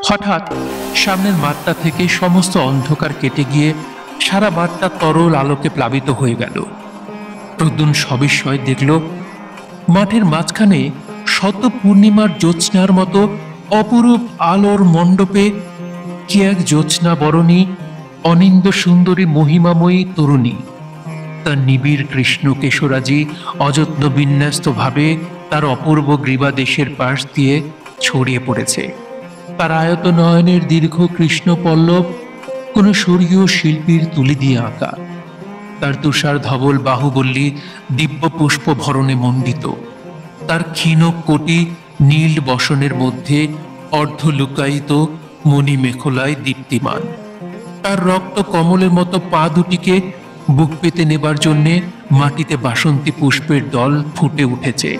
হঠাৎ সামনের মাঠটা থেকে সমস্ত অন্ধকার কেটে গিয়ে সারা মাঠটা তরল আলোকে প্লাবিত হয়ে গেল। প্রদ্যুন সবিস্ময়ে দেখল মাঠের মাঝখানে শত পূর্ণিমার জ্যোৎস্নার মতো অপরূপ আলোর মণ্ডপে কি এক জ্যোৎস্না বরণী অনিন্দ সুন্দরী মহিমাময়ী তরুণী। তার নিবিড় কৃষ্ণ কেশরাজি অযত্ন বিন্যস্ত ভাবে তার অপূর্ব গ্রীবাদেশের পাশ দিয়ে ছড়িয়ে পড়েছে। তার আয়ত নয়নের দীর্ঘ কৃষ্ণ পল্লব কোনো স্বর্গীয় শিল্পীর তুলি দিয়ে আঁকা। তার তুষার ধবল বাহুবল্লী দিব্য পুষ্প ভরণে মণ্ডিত। তার ক্ষীণ কোটি নীল বসনের মধ্যে অর্ধ লুকায়িত মণি মেখলায় দীপ্তিমান। তার রক্ত কমলের মতো পা দুটিকে বুক পেতে নেবার জন্যে মাটিতে বাসন্তী পুষ্পের দল ফুটে উঠেছে।